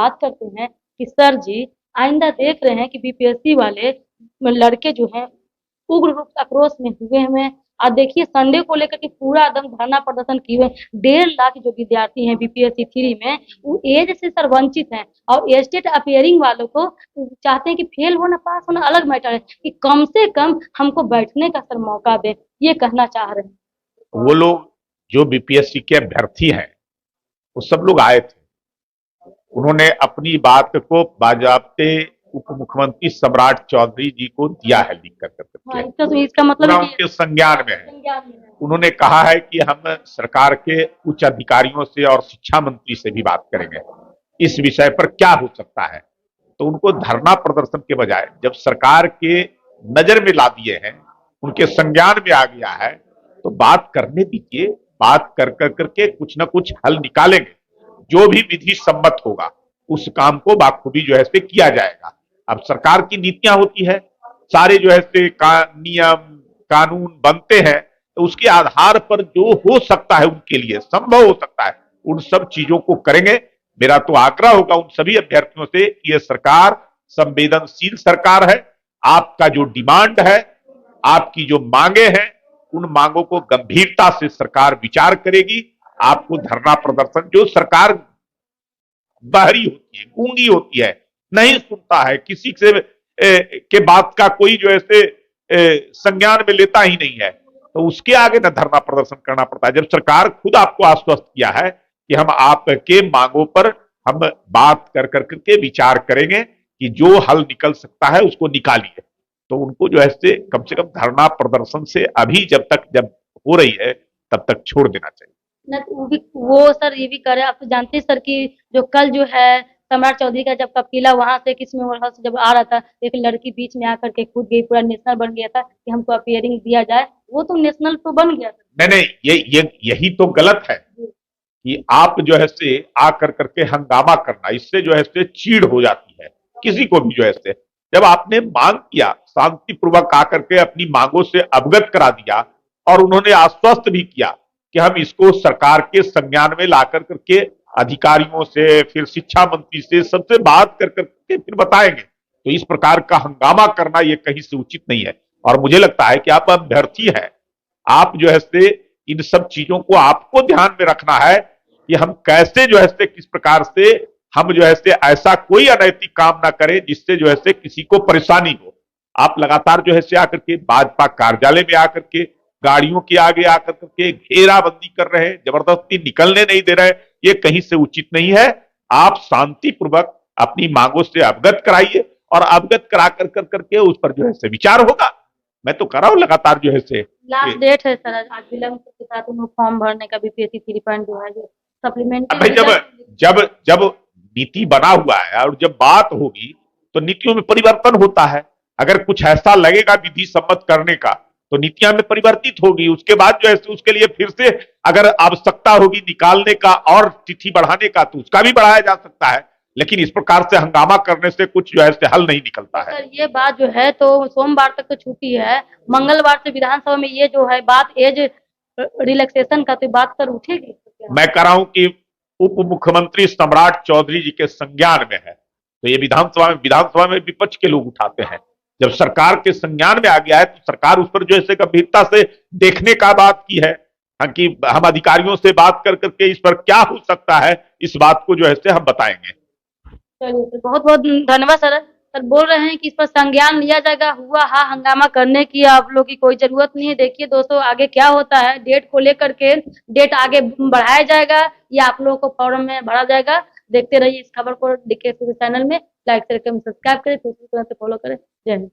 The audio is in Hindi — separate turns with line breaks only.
बात करते हैं कि सर जी आइंदा देख रहे हैं कि बीपीएससी वाले लड़के जो हैं उग्र रूप से आक्रोश में हुए हैं। और देखिए संडे को लेकर के पूरा एकदम धरना प्रदर्शन किए हुए 1.5 लाख जो विद्यार्थी हैं बीपीएससी 3 में वो एज से सर वंचित हैं और स्टेट अपियरिंग वालों को चाहते हैं कि फेल होना पास होना अलग मैटर है कि कम से कम हमको बैठने का सर मौका दें, ये कहना चाह रहे हैं।
वो लोग जो बीपीएससी के अभ्यर्थी हैं वो सब लोग आए थे, उन्होंने अपनी बात को बाजाबते उप मुख्यमंत्री सम्राट चौधरी जी को दिया है लिख
हाँ,
करके,
इसका मतलब है कि
उनके संज्ञान में है।
संज्ञान में है।
उन्होंने कहा है कि हम सरकार के उच्च अधिकारियों से और शिक्षा मंत्री से भी बात करेंगे इस विषय पर क्या हो सकता है। तो उनको धरना प्रदर्शन के बजाय जब सरकार के नजर में ला दिए हैं, उनके संज्ञान में आ गया है, तो बात करने दीजिए, बात कर करके कुछ ना कुछ हल निकालेंगे। जो भी विधि सम्मत होगा उस काम को बाखूबी जो है से किया जाएगा। अब सरकार की नीतियां होती है, सारे जो है से नियम कानून बनते हैं, तो उसके आधार पर जो हो सकता है उनके लिए संभव हो सकता है उन सब चीजों को करेंगे। मेरा तो आग्रह होगा उन सभी अभ्यर्थियों से कि यह सरकार संवेदनशील सरकार है। आपका जो डिमांड है, आपकी जो मांगे हैं, उन मांगों को गंभीरता से सरकार विचार करेगी। आपको धरना प्रदर्शन, जो सरकार बहरी होती है, गूंगी होती है, नहीं सुनता है किसी से के बात का कोई जो ऐसे संज्ञान में लेता ही नहीं है, तो उसके आगे न धरना प्रदर्शन करना पड़ता है। जब सरकार खुद आपको आश्वस्त किया है कि हम आपके मांगों पर हम बात कर करके विचार करेंगे कि जो हल निकल सकता है उसको निकालिए, तो उनको जो है से कम धरना प्रदर्शन से अभी जब हो रही है तब तक छोड़ देना चाहिए।
वो सर ये भी करे, आप तो जानते हैं सर कि जो कल जो है सम्राट चौधरी का जब कपिला वहां से किसमें वहां से जब आ रहा था, एक लड़की बीच में आकर के कूद गई, पूरा नेशनल बन गया था कि हमको अपियरिंग दिया जाए, वो तो नेशनल तो बन गया था।
नहीं, यही तो गलत है कि आप जो है से आकर करके हंगामा करना, इससे जो है से चीड़ हो जाती है किसी को भी। जो है से जब आपने मांग किया, शांतिपूर्वक आकर के अपनी मांगों से अवगत करा दिया और उन्होंने आश्वस्त भी किया कि हम इसको सरकार के संज्ञान में ला करके अधिकारियों से, फिर शिक्षा मंत्री से, सबसे बात कर करके फिर बताएंगे, तो इस प्रकार का हंगामा करना ये कहीं से उचित नहीं है। और मुझे लगता है कि आप अभ्यर्थी हैं, आप जो है से इन सब चीजों को आपको ध्यान में रखना है कि हम कैसे जो है से किस प्रकार से हम जो है से ऐसा कोई अनैतिक काम ना करें जिससे जो है से किसी को परेशानी हो। आप लगातार जो है से आकर के भाजपा कार्यालय में आकर के गाड़ियों के आगे आकर के घेराबंदी कर रहे हैं, जबरदस्ती निकलने नहीं दे रहे हैं, ये कहीं से उचित नहीं है। आप शांतिपूर्वक अपनी मांगों से अवगत कराइए और अवगत करा कर करके उस पर जो है से विचार होगा। मैं तो कर रहा हूं लगातार जो है से।
लास्ट डेट है सर आज विलंब के साथ उन्होंने फॉर्म भरने का बीपीएससी 3 पॉइंट जो है जो
भाई
सप्लीमेंट्री
जब नीति बना हुआ है और जब बात होगी तो नीतियों में परिवर्तन होता है। अगर कुछ ऐसा लगेगा विधि सम्मत करने का तो नीतियां में परिवर्तित होगी, उसके बाद जो है उसके लिए फिर से अगर आवश्यकता होगी निकालने का और तिथि बढ़ाने का तो उसका भी बढ़ाया जा सकता है, लेकिन इस प्रकार से हंगामा करने से कुछ जो है हल नहीं निकलता है।
सर ये बात जो है तो सोमवार तक तो छुट्टी है, मंगलवार से विधानसभा में ये जो है बात एज रिलैक्सेशन का तो बात सर उठेगी।
मैं कह रहा हूं कि उप मुख्यमंत्री सम्राट चौधरी जी के संज्ञान में है, तो ये विधानसभा में विपक्ष के लोग उठाते हैं। जब सरकार के संज्ञान में आ गया है तो सरकार उस पर जो है गंभीरता से देखने का बात की है कि हम अधिकारियों से बात कर करके इस पर क्या हो सकता है, इस बात को जो है हम बताएंगे।
चलिए सर, बहुत बहुत धन्यवाद सर। सर बोल रहे हैं कि इस पर संज्ञान लिया जाएगा, हुआ हा हंगामा करने की आप लोग की कोई जरूरत नहीं है। देखिए दोस्तों आगे क्या होता है, डेट को लेकर के डेट आगे बढ़ाया जाएगा या आप लोगों को फॉर्म में भरा जाएगा। देखते रहिए इस खबर को डीके चैनल में, लाइक करें, सब्सक्राइब करें, फेसबुक पे फॉलो करें। जय हिंद।